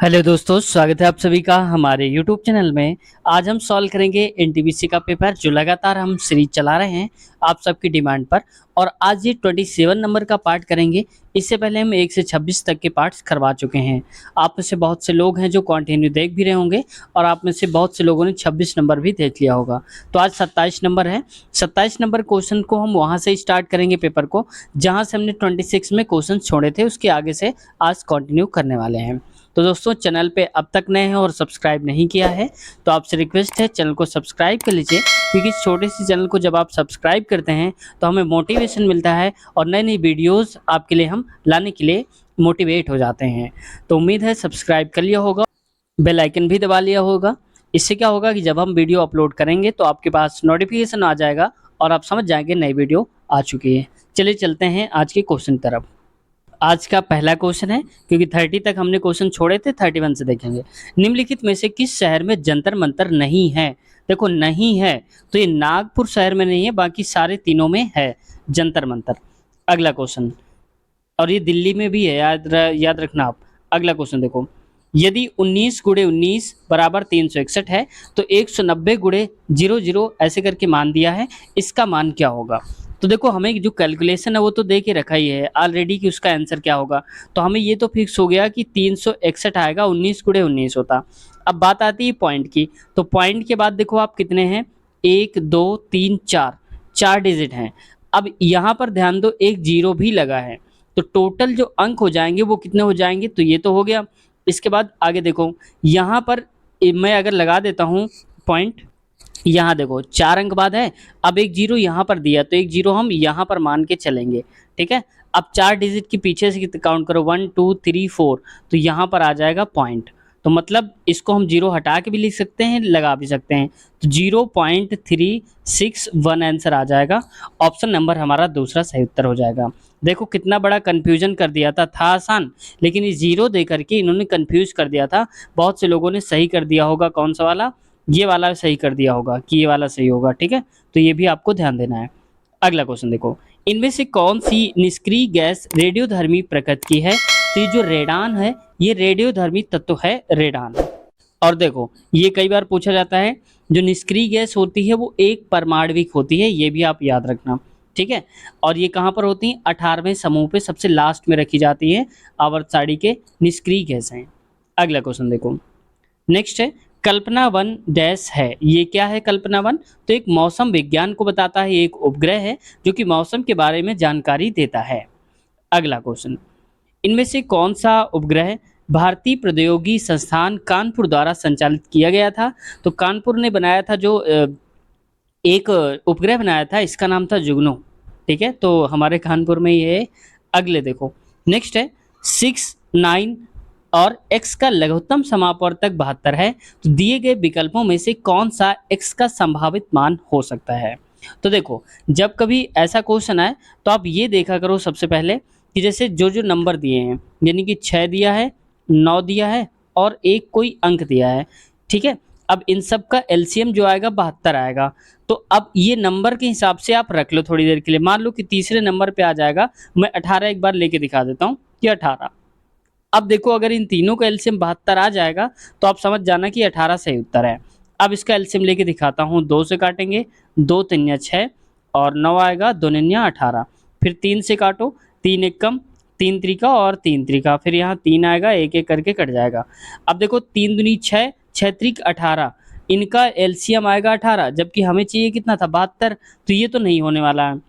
Hello दोस्तों, स्वागत है आप सभी का हमारे यूट्यूब चैनल में। आज हम सॉल्व करेंगे एनटीपीसी का पेपर जो लगातार हम सीरीज चला रहे हैं आप सबकी डिमांड पर। और आज ये 27 नंबर का पार्ट करेंगे। इससे पहले हम 1 से 26 तक के पार्ट्स करवा चुके हैं। आप में से बहुत से लोग हैं जो कंटिन्यू देख भी रहे होंगे और आप में से बहुत से लोगों ने 26 नंबर भी देख लिया होगा। तो आज 27 नंबर है। 27 नंबर क्वेश्चन को हम वहाँ से स्टार्ट करेंगे पेपर को, जहाँ से हमने 26 में क्वेश्चन छोड़े थे उसके आगे से आज कंटिन्यू करने वाले हैं। तो दोस्तों, चैनल पे अब तक नए हैं और सब्सक्राइब नहीं किया है तो आपसे रिक्वेस्ट है चैनल को सब्सक्राइब कर लीजिए, क्योंकि इस छोटे से चैनल को जब आप सब्सक्राइब करते हैं तो हमें मोटिवेशन मिलता है और नई नई वीडियोस आपके लिए हम लाने के लिए मोटिवेट हो जाते हैं। तो उम्मीद है सब्सक्राइब कर लिया होगा, बेल आइकन भी दबा लिया होगा। इससे क्या होगा कि जब हम वीडियो अपलोड करेंगे तो आपके पास नोटिफिकेशन आ जाएगा और आप समझ जाएंगे नई वीडियो आ चुकी है। चलिए चलते हैं आज के क्वेश्चन तरफ। आज का पहला क्वेश्चन है, क्योंकि 30 तक हमने क्वेश्चन छोड़े थे, 31 से देखेंगे। निम्नलिखित में से किस शहर में जंतर मंतर नहीं है? देखो, नहीं है तो ये नागपुर शहर में नहीं है, बाकी सारे तीनों में है जंतर मंतर। अगला क्वेश्चन, और ये दिल्ली में भी है, याद रखना आप। अगला क्वेश्चन देखो, यदि 19 गुणे 19 बराबर 361 है तो 190 गुणे 00 ऐसे करके मान दिया है, इसका मान क्या होगा? तो देखो, हमें जो कैलकुलेशन है वो तो दे के रखा ही है ऑलरेडी कि उसका आंसर क्या होगा। तो हमें ये तो फिक्स हो गया कि 361 आएगा, 19 गुणे 19 होता। अब बात आती है पॉइंट की। तो पॉइंट के बाद देखो आप कितने हैं, 1 2 3 4, 4 डिजिट हैं। अब यहाँ पर ध्यान दो, एक जीरो भी लगा है, तो टोटल जो अंक हो जाएंगे वो कितने हो जाएंगे? तो ये तो हो गया। इसके बाद आगे देखो, यहाँ पर मैं अगर लगा देता हूँ पॉइंट, यहाँ देखो 4 अंक बाद है। अब एक जीरो यहाँ पर दिया तो एक जीरो हम यहाँ पर मान के चलेंगे, ठीक है। अब 4 डिजिट के पीछे से काउंट करो, 1 2 3 4, तो यहाँ पर आ जाएगा पॉइंट। तो मतलब इसको हम जीरो हटा के भी लिख सकते हैं, लगा भी सकते हैं। तो 0.361 आंसर आ जाएगा। ऑप्शन नंबर हमारा दूसरा सही उत्तर हो जाएगा। देखो कितना बड़ा कंफ्यूजन कर दिया था आसान, लेकिन ये जीरो दे करके इन्होंने कंफ्यूज कर दिया था। बहुत से लोगों ने सही कर दिया होगा, कौन सा वाला, ये वाला सही कर दिया होगा कि ये वाला सही होगा, ठीक है। तो ये भी आपको ध्यान देना है। अगला क्वेश्चन देखो, इनमें से कौन सी निष्क्रिय गैस रेडियोधर्मी प्रकृति की है? तो ये जो रेडान है ये रेडियोधर्मी तत्व है, रेडान। और देखो, ये कई बार पूछा जाता है, जो निष्क्रिय गैस होती है वो एक परमाणविक होती है, ये भी आप याद रखना, ठीक है। और ये कहाँ पर होती है? 18वें समूह पे सबसे लास्ट में रखी जाती है, आवर्त सारणी के निष्क्रिय गैस हैं। अगला क्वेश्चन देखो, नेक्स्ट है, कल्पना वन डैश है। ये क्या है कल्पना वन? तो एक मौसम विज्ञान को बताता है, एक उपग्रह है जो कि मौसम के बारे में जानकारी देता है। अगला क्वेश्चन, इनमें से कौन सा उपग्रह भारतीय प्रौद्योगिकी संस्थान कानपुर द्वारा संचालित किया गया था? तो कानपुर ने बनाया था जो एक उपग्रह बनाया था, इसका नाम था जुगनू, ठीक है। तो हमारे कानपुर में ये है। अगले देखो, नेक्स्ट है 6 9 और x का लघुत्तम समापवर्तक 72 है, तो दिए गए विकल्पों में से कौन सा x का संभावित मान हो सकता है? तो देखो, जब कभी ऐसा क्वेश्चन आए तो आप ये देखा करो सबसे पहले कि जैसे जो जो नंबर दिए हैं, यानी कि 6 दिया है, 9 दिया है और एक कोई अंक दिया है, ठीक है। अब इन सब का एलसीएम जो आएगा 72 आएगा। तो अब ये नंबर के हिसाब से आप रख लो थोड़ी देर के लिए। मान लो कि तीसरे नंबर पे आ जाएगा, मैं 18 एक बार लेके दिखा देता हूँ कि 18। अब देखो, अगर इन तीनों का एलसीएम 72 आ जाएगा तो आप समझ जाना कि 18 सही उत्तर है। अब इसका एलसीएम लेके दिखाता हूँ, 2 से काटेंगे, 2 तिनिया 6 और 9 आएगा, 2 निन्या 18। फिर 3 से काटो, 3 एक कम, 3 त्रिका और 3 त्रिका, फिर यहाँ 3 आएगा, एक एक करके कट जाएगा। अब देखो, 3 दूनी 6, 6 त्रिक 18, इनका एलसीएम आएगा 18, जबकि हमें चाहिए कितना था? 72। तो ये तो नहीं होने वाला है।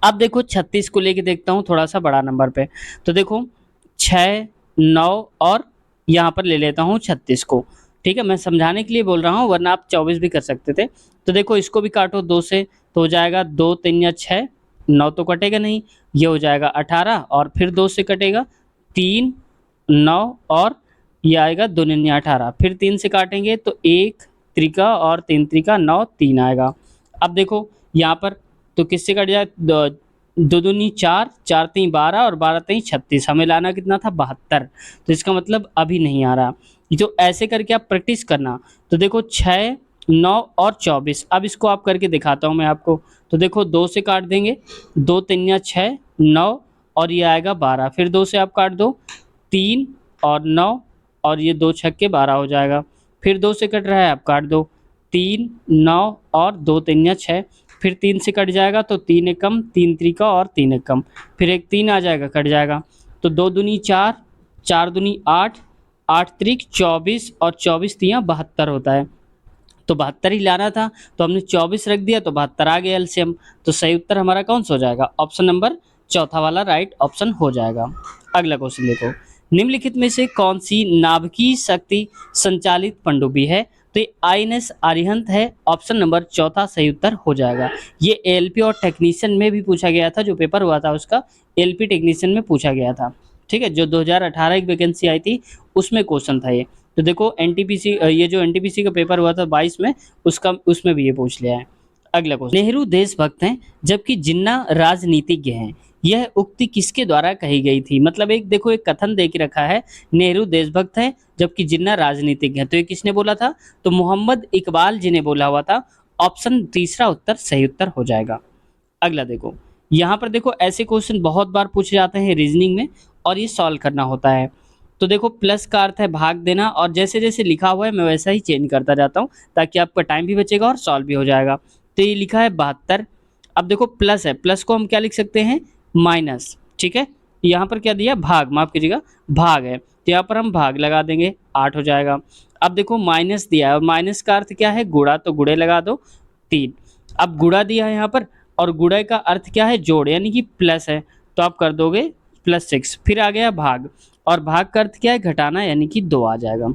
अब देखो 36 को लेके देखता हूँ थोड़ा सा बड़ा नंबर पे। तो देखो 6 9 और यहाँ पर ले लेता हूँ 36 को, ठीक है। मैं समझाने के लिए बोल रहा हूँ, वरना आप 24 भी कर सकते थे। तो देखो, इसको भी काटो 2 से, तो हो जाएगा 2 3 या 6, 9 तो कटेगा नहीं, ये हो जाएगा 18 और फिर 2 से कटेगा 3 9 और ये आएगा 2 निन्या 18, फिर 3 से काटेंगे तो 1 त्रिका और 3 त्रिका 9, 3 आएगा। अब देखो यहाँ पर, तो किससे कट जाए? दो दूनी 4, 4 तीन 12 और 12 तीन 36, हमें लाना कितना था? 72। तो इसका मतलब अभी नहीं आ रहा। जो ऐसे करके आप प्रैक्टिस करना। तो देखो 6 9 और 24, अब इसको आप करके दिखाता हूँ मैं आपको। तो देखो 2 से काट देंगे, 2 तिनिया 6 9 और ये आएगा 12, फिर 2 से आप काट दो, 3 और 9 और ये 2 छक्के 12 हो जाएगा। फिर 2 से कट रहा है, आप काट दो। 3, 9 और 2 तिनिया 6। फिर 3 से कट जाएगा तो 3 एकम, 3 त्रिका और 3 एकम। फिर एक 3 आ जाएगा, कट जाएगा। तो 2 दूनी 4, 4 दूनी 8, 8 त्रिक 24 और 24 तियां 72 होता है। तो 72 ही लाना था, तो हमने 24 रख दिया तो 72 आ गया एलसीएम। तो सही उत्तर हमारा कौन सा हो जाएगा? ऑप्शन नंबर चौथा वाला राइट ऑप्शन हो जाएगा। अगला क्वेश्चन देखो, निम्नलिखित में से कौन सी नाभिकीय शक्ति संचालित पनडुब्बी है? तो ये आईएनएस अरिहंत है, ऑप्शन नंबर चौथा सही उत्तर हो जाएगा। ये एलपी और टेक्नीशियन में भी पूछा गया था, जो पेपर हुआ था उसका एलपी टेक्नीशियन में पूछा गया था। ठीक है, जो 2018 की वैकेंसी आई थी उसमें क्वेश्चन था ये। तो देखो एनटीपीसी, ये जो एनटीपीसी का पेपर हुआ था 22 में, उसमें भी ये पूछ लिया है। अगला क्वेश्चन, नेहरू देशभक्त हैं जबकि जिन्ना राजनीतिज्ञ हैं, यह उक्ति किसके द्वारा कही गई थी? मतलब एक देखो, एक कथन दे के रखा है, नेहरू देशभक्त हैं जबकि जिन्ना राजनीतिज्ञ हैं, तो ये किसने बोला था? तो मोहम्मद इकबाल जी ने बोला हुआ था। ऑप्शन तीसरा उत्तर सही उत्तर हो जाएगा। अगला देखो, यहाँ पर देखो ऐसे क्वेश्चन बहुत बार पूछे जाते हैं रीजनिंग में, और ये सॉल्व करना होता है। तो देखो प्लस का अर्थ है भाग देना, और जैसे जैसे लिखा हुआ है मैं वैसा ही चेंज करता जाता हूँ, ताकि आपका टाइम भी बचेगा और सॉल्व भी हो जाएगा। तो ये लिखा है 72। अब देखो प्लस है, प्लस को हम क्या लिख सकते हैं? माइनस। ठीक है, यहाँ पर क्या दिया? भाग, माफ कीजिएगा, भाग है, तो यहाँ पर हम भाग लगा देंगे, 8 हो जाएगा। अब देखो माइनस दिया है, और माइनस का अर्थ क्या है? गुणा, तो गुणे लगा दो, 3। अब गुणा दिया है यहाँ पर, और गुणा का अर्थ क्या है? जोड़, यानी कि प्लस है, तो आप कर दोगे +6। फिर आ गया भाग, और भाग का अर्थ क्या है? घटाना, यानी कि 2 आ जाएगा।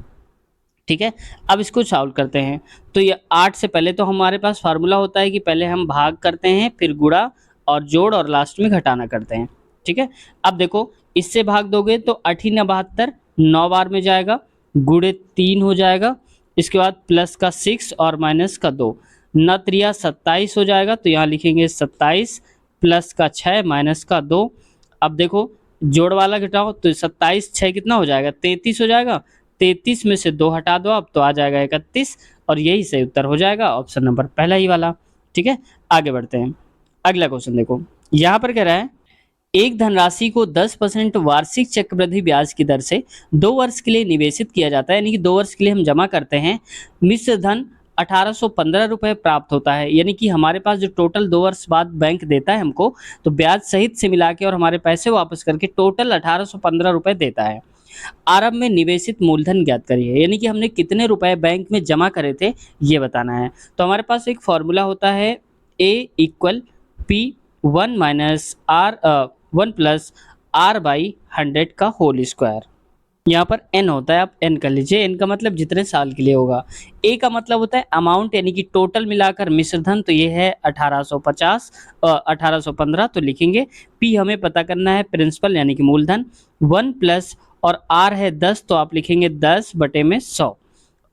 ठीक है, अब इसको सॉल्व करते हैं। तो ये 8 से पहले तो हमारे पास फार्मूला होता है कि पहले हम भाग करते हैं, फिर गुणा और जोड़, और लास्ट में घटाना करते हैं। ठीक है, अब देखो इससे भाग दोगे तो 8 × 72 9 बार में जाएगा, गुणे 3 हो जाएगा, इसके बाद प्लस का 6 और माइनस का 2, 9 त्रिया 27 हो जाएगा, तो यहाँ लिखेंगे 27, प्लस का 6 माइनस का 2। अब देखो जोड़ वाला घटाओ, तो 27 6 कितना हो जाएगा? 33 हो जाएगा। 33 में से 2 हटा दो आप, तो आ जाएगा 31, और यही सही उत्तर हो जाएगा, ऑप्शन नंबर पहला ही वाला। ठीक है, आगे बढ़ते हैं। अगला क्वेश्चन देखो, यहाँ पर कह रहा है, एक धनराशि को 10% वार्षिक चक्रवृद्धि ब्याज की दर से 2 वर्ष के लिए निवेशित किया जाता है, यानी कि 2 वर्ष के लिए हम जमा करते हैं। मिश्र धन 1815 रुपये प्राप्त होता है, यानी कि हमारे पास जो टोटल 2 वर्ष बाद बैंक देता है हमको, तो ब्याज सहित से मिला के और हमारे पैसे वापस करके टोटल 1815 रुपये देता है। आरंभ में निवेशित मूलधन ज्ञात करिए, यानी कि हमने कितने रुपए बैंक में जमा करे थे ये बताना है। तो हमारे पास एक फॉर्मूला होता है, A = P1 - R 1 + R/100 का होल स्क्वायर। यहाँ पर n होता है, आप n कर लीजिए, n का मतलब जितने साल के लिए होगा। a का मतलब होता है अमाउंट, यानी कि टोटल मिलाकर मिश्र धन, तो ये है 1850 1815, तो लिखेंगे। p हमें पता करना है प्रिंसिपल, यानी कि मूलधन। 1 प्लस और r है 10, तो आप लिखेंगे 10/100,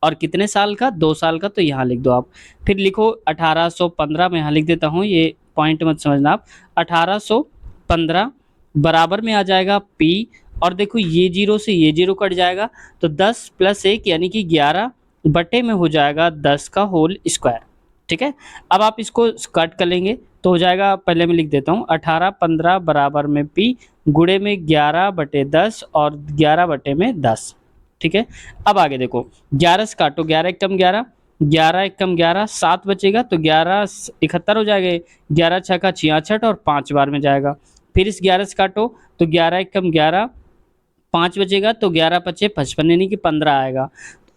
और कितने साल का? 2 साल का, तो यहाँ लिख दो आप। फिर लिखो 1815, मैं यहाँ लिख देता हूँ, ये पॉइंट मत समझना आप। 1815 बराबर में आ जाएगा p, और देखो ये 0 से ये 0 कट जाएगा, तो 10 + 1 यानी कि 11 बटे में हो जाएगा 10 का होल स्क्वायर। ठीक है, अब आप इसको कट कर लेंगे तो हो जाएगा, पहले मैं लिख देता हूँ, 1815 बराबर में p गुणे में 11/10 और 11/10। ठीक है, अब आगे देखो, 11 से काटो, 11 एकम 11, 11 एकम 11, 7 बचेगा, तो 11 71 हो जाएगा, 11 6 का 66 और 5 बार में जाएगा। फिर इस 11 से काटो, तो 11 एकम 11, 5 बचेगा, तो 11 × 5 = 55, यानी कि 15 आएगा।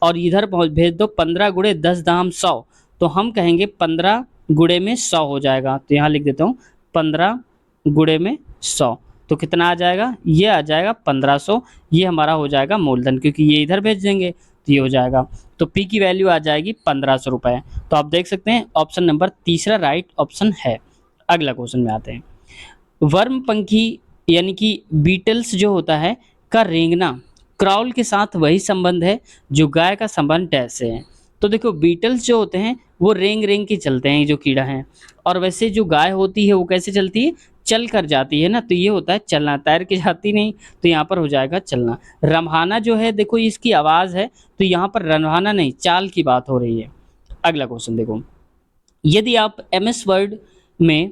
और इधर भेज दो, 15 × 10 दाम 100, तो हम कहेंगे 15 गुणे में 100 हो जाएगा, तो यहाँ लिख देता हूँ 15 गुणे में 100, तो कितना आ जाएगा? ये आ जाएगा 1500, ये हमारा हो जाएगा मूलधन, क्योंकि ये इधर भेज देंगे तो ये हो जाएगा। तो p की वैल्यू आ जाएगी 1500 रुपये। तो आप देख सकते हैं ऑप्शन नंबर तीसरा राइट ऑप्शन है। अगला क्वेश्चन में आते हैं, वर्म पंखी यानी कि बीटल्स जो होता है का रेंगना क्राउल के साथ वही संबंध है जो गाय का संबंध डैश से है। तो देखो बीटल्स जो होते हैं वो रेंग रेंग के चलते हैं, जो कीड़ा है, और वैसे जो गाय होती है वो कैसे चलती है? चल कर जाती है ना, तो ये होता है चलना, तैर के जाती नहीं, तो यहाँ पर हो जाएगा चलना। रम्भाना जो है देखो इसकी आवाज़ है, तो यहाँ पर रम्भाना नहीं, चाल की बात हो रही है। अगला क्वेश्चन देखो, यदि आप MS वर्ड में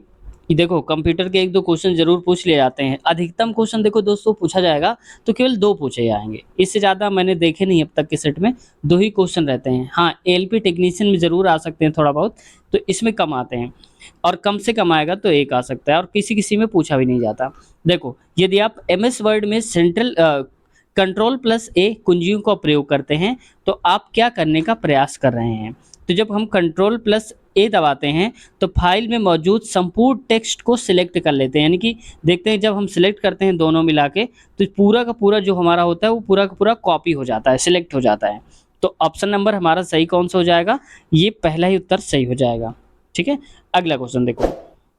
देखो कंप्यूटर के 1-2 क्वेश्चन ज़रूर पूछ लिए जाते हैं। अधिकतम क्वेश्चन देखो दोस्तों पूछा जाएगा तो केवल 2 पूछे जाएँगे। इससे ज़्यादा मैंने देखे नहीं अब तक के सेट में, 2 ही क्वेश्चन रहते हैं। हाँ, एएलपी टेक्नीशियन में ज़रूर आ सकते हैं थोड़ा बहुत, तो इसमें कम आते हैं और कम से कम आएगा तो 1 आ सकता है और किसी-किसी में पूछा भी नहीं जाता। देखो, यदि आप एमएस वर्ड में कंट्रोल प्लस ए कुंजियों का प्रयोग करते हैं, तो आप क्या करने का प्रयास कर रहे हैं? तो जब हम कंट्रोल प्लस ए दबाते हैं, तो फाइल में मौजूद संपूर्ण टेक्स्ट को सिलेक्ट कर लेते हैं, यानी कि देखते हैं जब हम सिलेक्ट करते हैं दोनों मिला के, तो पूरा का पूरा जो हमारा होता है वो पूरा का पूरा कॉपी हो जाता है, सिलेक्ट हो जाता है। तो ऑप्शन नंबर हमारा सही कौन-सा हो जाएगा? ये पहला ही उत्तर सही हो जाएगा। ठीक है? अगला क्वेश्चन देखो।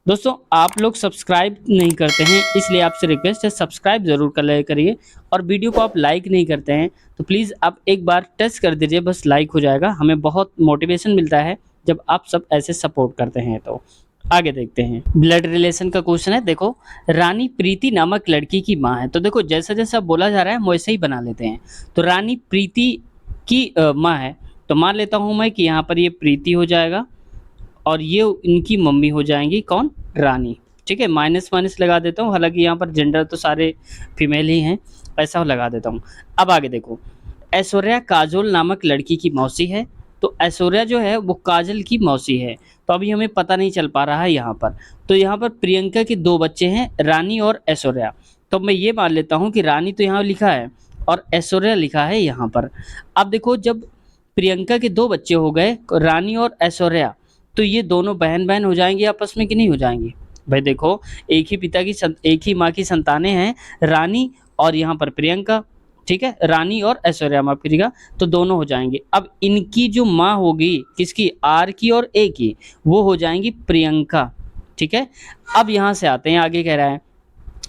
दोस्तों आप लोग सब्सक्राइब नहीं करते हैं, इसलिए आपसे रिक्वेस्ट है सब्सक्राइब ज़रूर कर लिया करिए और वीडियो को आप लाइक नहीं करते हैं, तो प्लीज़ आप एक बार टच कर दीजिए, बस लाइक हो जाएगा। हमें बहुत मोटिवेशन मिलता है जब आप सब ऐसे सपोर्ट करते हैं तो। आगे देखते हैं, ब्लड रिलेशन का क्वेश्चन है। देखो, रानी प्रीति नामक लड़की की माँ है। तो देखो जैसा-जैसा बोला जा रहा है हम वैसे ही बना लेते हैं। तो रानी प्रीति की माँ है, तो मान लेता हूँ मैं कि यहाँ पर ये प्रीति हो जाएगा और ये इनकी मम्मी हो जाएँगी कौन? रानी। ठीक है? माइनस-माइनस लगा देता हूँ, हालाँकि यहाँ पर जेंडर तो सारे फीमेल ही हैं, ऐसा लगा देता हूँ। अब आगे देखो, ऐश्वर्या काजोल नामक लड़की की मौसी है, तो ऐश्वर्या जो है वो काजल की मौसी है, तो अभी हमें पता नहीं चल पा रहा है यहाँ पर। तो यहाँ पर प्रियंका के 2 बच्चे हैं, रानी और ऐश्वर्या। तो मैं ये मान लेता हूँ कि रानी तो यहाँ लिखा है और ऐश्वर्या लिखा है यहाँ पर। अब देखो जब प्रियंका के 2 बच्चे हो गए, रानी और ऐश्वर्या, तो ये दोनों बहन-बहन हो जाएँगी आपस में कि नहीं हो जाएँगी? भाई देखो, एक ही माँ की संतानें हैं, रानी और यहाँ पर प्रियंका, ठीक है? रानी और ऐश्वर्या माफ़ करिएगा, तो दोनों हो जाएँगे। अब इनकी जो माँ होगी किसकी? आर की और ए की, वो हो जाएँगी प्रियंका, ठीक है? अब यहाँ से आते हैं, आगे कह रहा है,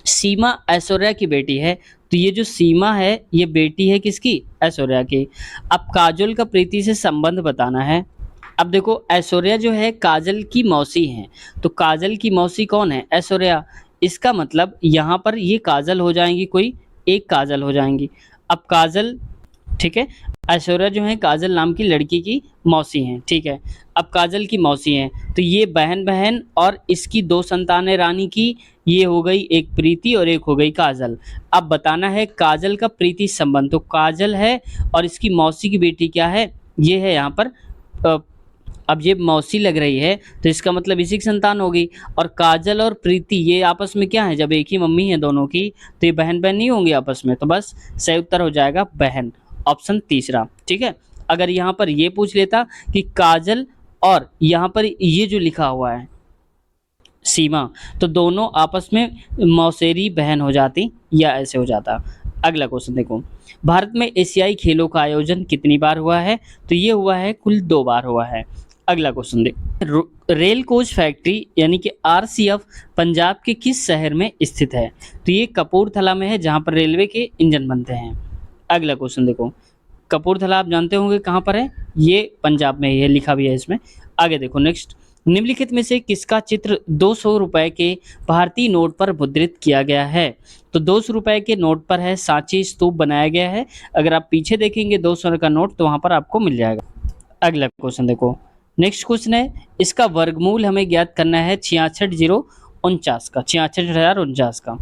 सीमा ऐश्वर्या की बेटी है, तो ये जो सीमा है, ये बेटी है किसकी? ऐश्वर्या की। अब काजोल का प्रीति से संबंध बताना है। अब देखो ऐश्वर्या जो है काजल की मौसी हैं, तो काजल की मौसी कौन है? ऐश्वर्या। इसका मतलब यहाँ पर ये काजल हो जाएँगी कोई, एक काजल हो जाएँगी। अब काजल, ठीक है? ऐश्वर्या जो है काजल नाम की लड़की की मौसी हैं, ठीक है? अब काजल की मौसी हैं, तो ये बहन-बहन और इसकी 2 संतानें रानी की, ये हो गई एक प्रीति और एक हो गई काजल। अब बताना है काजल का प्रीति संबंध, तो काजल है और इसकी मौसी की बेटी क्या है? ये है यहाँ पर अ, अब ये मौसी लग रही है, तो इसका मतलब इसी की संतान होगी और काजल और प्रीति ये आपस में क्या है? जब एक ही मम्मी है दोनों की, तो ये बहन-बहन नहीं होंगी आपस में, तो बस सही उत्तर हो जाएगा बहन, ऑप्शन तीसरा, ठीक है? अगर यहाँ पर ये पूछ लेता कि काजल और यहाँ पर ये जो लिखा हुआ है सीमा, तो दोनों आपस में मौसेरी बहन हो जाती या ऐसे हो जाता। अगला क्वेश्चन देखो, भारत में एशियाई खेलों का आयोजन कितनी बार हुआ है? तो ये हुआ है कुल 2 बार हुआ है। अगला क्वेश्चन रेल कोच फैक्ट्री यानी कि आरसीएफ पंजाब के किस शहर में स्थित है? तो ये कपूरथला में है जहाँ पर रेलवे के इंजन बनते हैं। अगला क्वेश्चन देखो, कपूरथला आप जानते होंगे कहाँ पर है? ये पंजाब में ही है, लिखा भी है इसमें। आगे देखो नेक्स्ट, निम्नलिखित में से किसका चित्र 200 रुपए के भारतीय नोट पर मुद्रित किया गया है? तो 200 रुपए के नोट पर है सांची स्तूप बनाया गया है। अगर आप पीछे देखेंगे 200 का नोट तो वहाँ पर आपको मिल जाएगा। अगला क्वेश्चन देखो, नेक्स्ट क्वेश्चन है, इसका वर्गमूल हमें ज्ञात करना है 66,049 का, 66,049 का।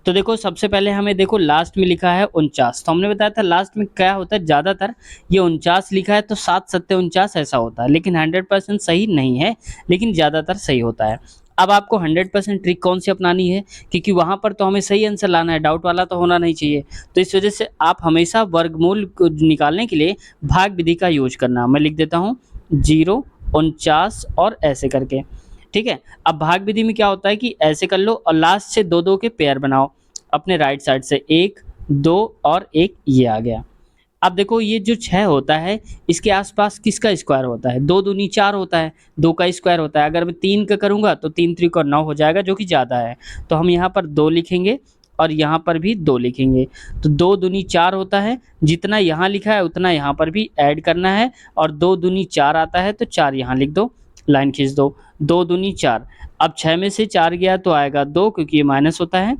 तो देखो सबसे पहले हमें देखो लास्ट में लिखा है 49, तो हमने बताया था लास्ट में क्या होता है, ज़्यादातर ये 49 लिखा है तो 7 सत्ते 49 ऐसा होता है, लेकिन 100% सही नहीं है, लेकिन ज़्यादातर सही होता है। अब आपको 100% ट्रिक कौन सी अपनानी है, क्योंकि वहाँ पर तो हमें सही आंसर लाना है, डाउट वाला तो होना नहीं चाहिए। तो इस वजह से आप हमेशा वर्गमूल को निकालने के लिए भाग विधि का यूज करना। मैं लिख देता हूँ 0, 49 और ऐसे करके, ठीक है? अब भाग विधि में क्या होता है कि ऐसे कर लो और लास्ट से 2-2 के पेयर बनाओ अपने राइट साइड से, 1, 2 और 1 ये आ गया। अब देखो ये जो 6 होता है इसके आसपास किसका स्क्वायर होता है? 2 दूनी 4 होता है, 2 का स्क्वायर होता है। अगर मैं 3 का करूँगा तो 3 त्रिक और 9 हो जाएगा जो कि ज़्यादा है। तो हम यहाँ पर 2 लिखेंगे और यहाँ पर भी 2 लिखेंगे। तो 2 दूनी 4 होता है, जितना यहाँ लिखा है उतना यहाँ पर भी ऐड करना है और 2 दूनी 4 आता है तो 4 यहाँ लिख दो, लाइन खींच दो। 2 दूनी 4, अब 6 में से 4 गया तो आएगा 2 क्योंकि ये माइनस होता है।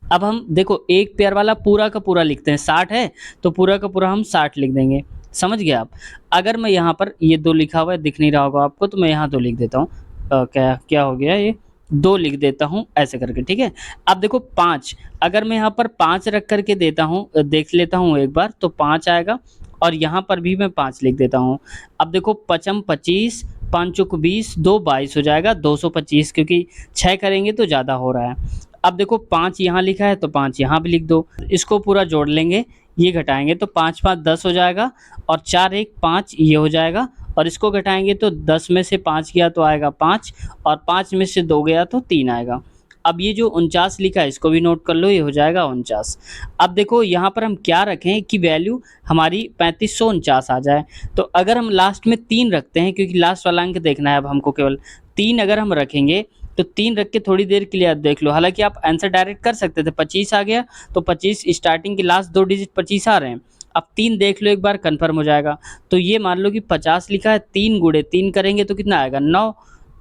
अब हम देखो एक पेयर वाला पूरा का पूरा लिखते हैं, 60 है तो पूरा का पूरा हम 60 लिख देंगे, समझ गए आप? अगर मैं यहाँ पर ये 2 लिखा हुआ है दिख नहीं रहा होगा आपको तो मैं यहाँ 2 लिख देता हूँ। क्या क्या हो गया ये? 2 लिख देता हूँ ऐसे करके, ठीक है। अब देखो 5, अगर मैं यहाँ पर 5 रख करके देता हूँ, देख लेता हूँ एक बार, तो 5 आएगा और यहाँ पर भी मैं 5 लिख देता हूँ। अब देखो पचम 25, 5 चौक 20, 2 22 हो जाएगा, 225, क्योंकि 6 करेंगे तो ज़्यादा हो रहा है। अब देखो 5 यहाँ लिखा है तो 5 यहाँ भी लिख दो, इसको पूरा जोड़ लेंगे, ये घटाएंगे तो 5 5 10 हो जाएगा और 4 1 5 ये हो जाएगा, और इसको घटाएंगे तो 10 में से 5 गया तो आएगा 5, और 5 में से 2 गया तो 3 आएगा। अब ये जो 49 लिखा है इसको भी नोट कर लो, ये हो जाएगा 49। अब देखो यहाँ पर हम क्या रखें कि वैल्यू हमारी 3549 आ जाए। तो अगर हम लास्ट में 3 रखते हैं, क्योंकि लास्ट वाला अंक देखना है अब हमको, केवल 3 अगर हम रखेंगे तो 3 रख के थोड़ी देर के लिए आप देख लो। हालांकि आप आंसर डायरेक्ट कर सकते थे, 25 आ गया तो 25 स्टार्टिंग के लास्ट 2 डिजिट 25 आ रहे हैं। अब 3 देख लो एक बार, कन्फर्म हो जाएगा। तो ये मान लो कि 50 लिखा है, 3 गुणे 3 करेंगे तो कितना आएगा 9,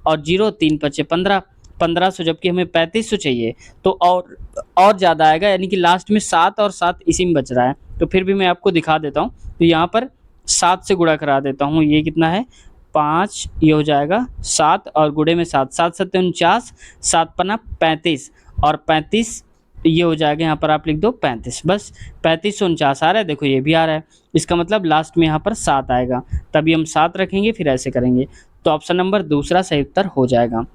और 0 3 पचे 15, 1500, जबकि हमें 3500 चाहिए तो और ज़्यादा आएगा, यानी कि लास्ट में 7 और 7 इसी में बच रहा है। तो फिर भी मैं आपको दिखा देता हूँ, तो यहाँ पर 7 से गुणा करा देता हूँ, ये कितना है 5, ये हो जाएगा 7 और गुणे में 7, 7 7 49, 7 पना 35 और 35 ये हो जाएगा, यहाँ पर आप लिख दो 35, बस 3549 आ रहा है। देखो ये भी आ रहा है, इसका मतलब लास्ट में यहाँ पर 7 आएगा, तभी हम 7 रखेंगे फिर ऐसे करेंगे। तो ऑप्शन नंबर दूसरा सही उत्तर हो जाएगा।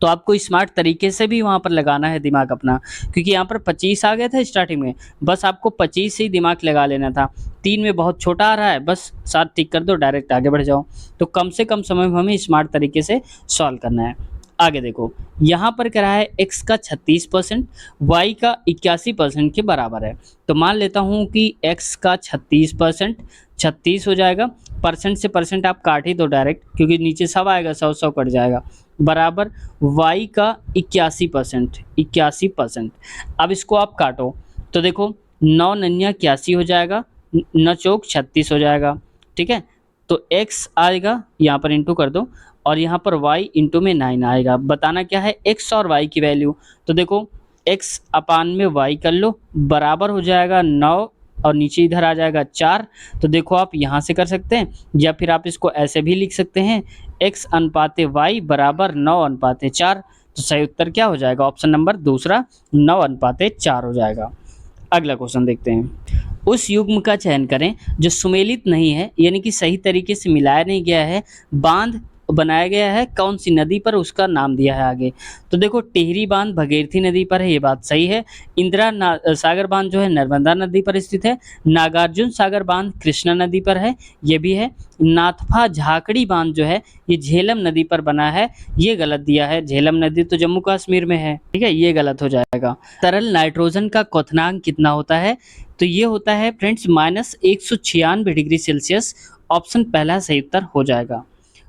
तो आपको स्मार्ट तरीके से भी वहाँ पर लगाना है दिमाग अपना, क्योंकि यहाँ पर 25 आ गया था स्टार्टिंग में, बस आपको 25 से ही दिमाग लगा लेना था। 3 में बहुत छोटा आ रहा है, बस 7 टिक कर दो, डायरेक्ट आगे बढ़ जाओ। तो कम से कम समय में हमें स्मार्ट तरीके से सॉल्व करना है। आगे देखो, यहाँ पर क्या है, x का 36%, y का 81% के बराबर है। तो मान लेता हूँ कि x का 36%, 36 हो जाएगा, परसेंट से परसेंट आप काट ही दो डायरेक्ट, क्योंकि नीचे सब आएगा, 100 कट जाएगा, बराबर y का 81%, 81%। अब इसको आप काटो तो देखो 9 नन्या 81 हो जाएगा, न चौक 36 हो जाएगा, ठीक है। तो x आएगा, यहाँ पर इंटू कर दो, और यहाँ पर y इंटू में 9 आएगा। बताना क्या है, x और y की वैल्यू। तो देखो x अपान में y कर लो, बराबर हो जाएगा 9 और नीचे इधर आ जाएगा 4। तो देखो आप यहाँ से कर सकते हैं, या फिर आप इसको ऐसे भी लिख सकते हैं, x अनुपाते y बराबर 9 अनुपाते 4। तो सही उत्तर क्या हो जाएगा, ऑप्शन नंबर दूसरा 9 अनुपाते 4 हो जाएगा। अगला क्वेश्चन देखते हैं। उस युग्म का चयन करें जो सुमेलित नहीं है, यानी कि सही तरीके से मिलाया नहीं गया है, बांध बनाया गया है कौन सी नदी पर, उसका नाम दिया है आगे। तो देखो टिहरी बांध भगीरथी नदी पर है, ये बात सही है। इंदिरा सागर बांध जो है नर्मदा नदी पर स्थित है। नागार्जुन सागर बांध कृष्णा नदी पर है, ये भी है। नाथपा झाकड़ी बांध जो है ये झेलम नदी पर बना है, ये गलत दिया है। झेलम नदी तो जम्मू कश्मीर में है, ठीक है, ये गलत हो जाएगा। तरल नाइट्रोजन का क्वथनांक कितना होता है, तो ये होता है फ्रेंड्स -196 डिग्री सेल्सियस। ऑप्शन पहला सही उत्तर हो जाएगा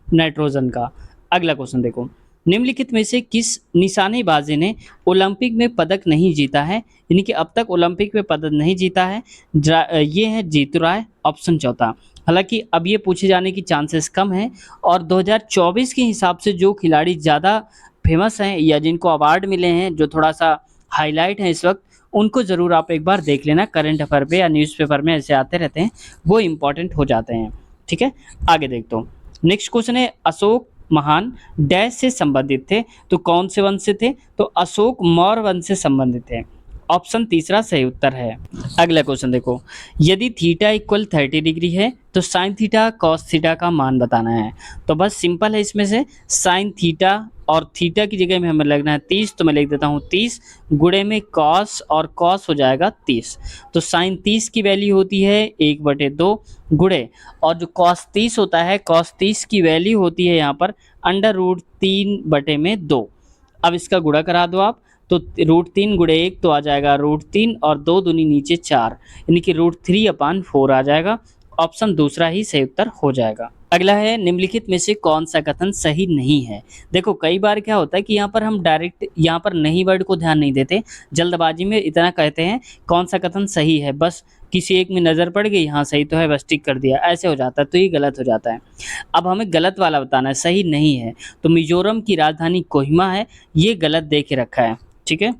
नाइट्रोजन का। अगला क्वेश्चन देखो, निम्नलिखित में से किस निशानेबाजी ने ओलंपिक में पदक नहीं जीता है, यानी कि अब तक ओलंपिक में पदक नहीं जीता है। ये है जीतू राय, ऑप्शन चौथा। हालांकि अब ये पूछे जाने की चांसेस कम है, और 2024 के हिसाब से जो खिलाड़ी ज़्यादा फेमस हैं या जिनको अवार्ड मिले हैं, जो थोड़ा सा हाईलाइट है इस वक्त, उनको ज़रूर आप एक बार देख लेना। करंट अफेयर पे या न्यूज़पेपर में ऐसे आते रहते हैं, वो इम्पॉर्टेंट हो जाते हैं, ठीक है। आगे देखते हो, नेक्स्ट क्वेश्चन है, अशोक महान डैश से संबंधित थे, तो कौन से वंश से थे, तो अशोक मौर्य वंश से संबंधित थे। ऑप्शन तीसरा सही उत्तर है। अगला क्वेश्चन देखो, यदि थीटा इक्वल 30 डिग्री है तो साइन थीटा कॉस थीटा का मान बताना है। तो बस सिंपल है, इसमें से साइन थीटा और थीटा की जगह में हमें लगना है 30, तो मैं लिख देता हूँ 30 गुणे में कॉस, और कॉस हो जाएगा 30। तो साइन 30 की वैल्यू होती है 1/2 गुणे, और जो कॉस 30 होता है, कॉस 30 की वैल्यू होती है यहाँ पर √3/2। अब इसका गुणा करा दो आप, तो √3 गुणे 1 तो आ जाएगा √3, और 2 दूनी नीचे 4, यानी कि √3/4 आ जाएगा। ऑप्शन दूसरा ही सही उत्तर हो जाएगा। अगला है, निम्नलिखित में से कौन सा कथन सही नहीं है। देखो कई बार क्या होता है कि यहाँ पर हम डायरेक्ट यहाँ पर नहीं वर्ड को ध्यान नहीं देते, जल्दबाजी में इतना कहते हैं कौन सा कथन सही है, बस किसी एक में नज़र पड़ गई, हाँ सही तो है, बस टिक कर दिया, ऐसे हो जाता है, तो ये गलत हो जाता है। अब हमें गलत वाला बताना है, सही नहीं है। तो मिजोरम की राजधानी कोहिमा है, ये गलत दे के रखा है, ठीक है।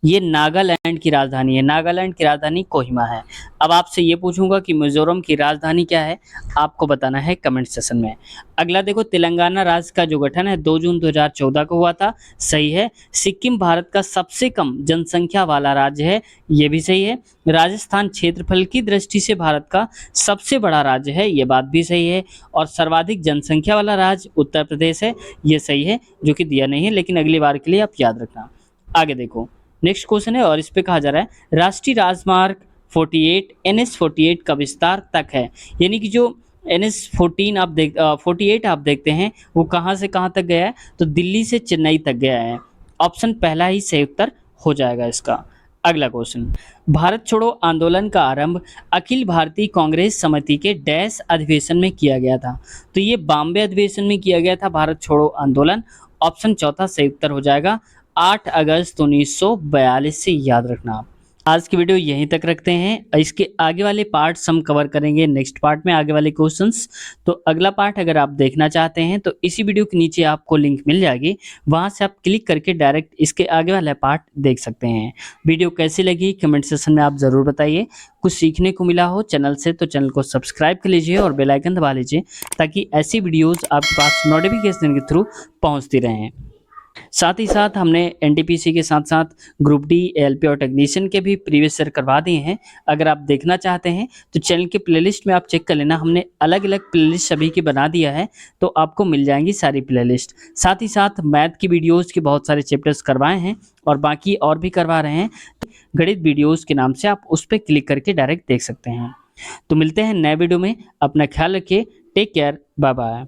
ये नागालैंड की राजधानी है। नागालैंड की राजधानी कोहिमा है। अब आपसे ये पूछूंगा कि मिजोरम की राजधानी क्या है, आपको बताना है कमेंट सेशन में। अगला देखो, तेलंगाना राज्य का जो गठन है 2 जून 2014 को हुआ था। सही है। सिक्किम भारत का सबसे कम जनसंख्या वाला राज्य है। ये भी सही है। राजस्थान क्षेत्रफल की दृष्टि से भारत का सबसे बड़ा राज्य है। ये बात भी सही है। और सर्वाधिक जनसंख्या वाला राज्य उत्तर प्रदेश है। ये सही है, जो कि दिया नहीं है, लेकिन अगली बार के लिए आप याद रखना। आगे देखो, नेक्स्ट क्वेश्चन है और इस पे कहा जा रहा है राष्ट्रीय राजमार्ग 48 NH 48 का विस्तार तक है। यानी कि जो NH 14 आप 48 आप देखते हैं, वो कहाँ से कहाँ तक गया है, तो दिल्ली से चेन्नई तक गया है। ऑप्शन पहला ही सही उत्तर हो जाएगा इसका। अगला क्वेश्चन, भारत छोड़ो आंदोलन का आरंभ अखिल भारतीय कांग्रेस समिति के डैश अधिवेशन में किया गया था। तो ये बॉम्बे अधिवेशन में किया गया था भारत छोड़ो आंदोलन। ऑप्शन चौथा सही उत्तर हो जाएगा। 8 अगस्त 1942 से याद रखना आप। आज की वीडियो यहीं तक रखते हैं। इसके आगे वाले पार्ट्स हम कवर करेंगे नेक्स्ट पार्ट में, आगे वाले क्वेश्चंस। तो अगला पार्ट अगर आप देखना चाहते हैं तो इसी वीडियो के नीचे आपको लिंक मिल जाएगी, वहां से आप क्लिक करके डायरेक्ट इसके आगे वाला पार्ट देख सकते हैं। वीडियो कैसी लगी कमेंट सेक्शन में आप ज़रूर बताइए। कुछ सीखने को मिला हो चैनल से तो चैनल को सब्सक्राइब कर लीजिए और बेल आइकन दबा लीजिए, ताकि ऐसी वीडियोज़ आपके पास नोटिफिकेशन के थ्रू पहुँचती रहें। साथ ही साथ हमने एनटीपीसी के साथ साथ ग्रुप डी, एएलपी और टेक्नीशियन के भी प्रीवियस ईयर करवा दिए हैं। अगर आप देखना चाहते हैं तो चैनल के प्लेलिस्ट में आप चेक कर लेना, हमने अलग अलग प्लेलिस्ट सभी की बना दिया है, तो आपको मिल जाएंगी सारी प्लेलिस्ट। साथ ही साथ मैथ की वीडियोज़ के बहुत सारे चैप्टर्स करवाए हैं और बाकी और भी करवा रहे हैं। गणित वीडियोज़ के नाम से आप उस पर क्लिक करके डायरेक्ट देख सकते हैं। तो मिलते हैं नए वीडियो में, अपना ख्याल रखिए। Take care, bye bye.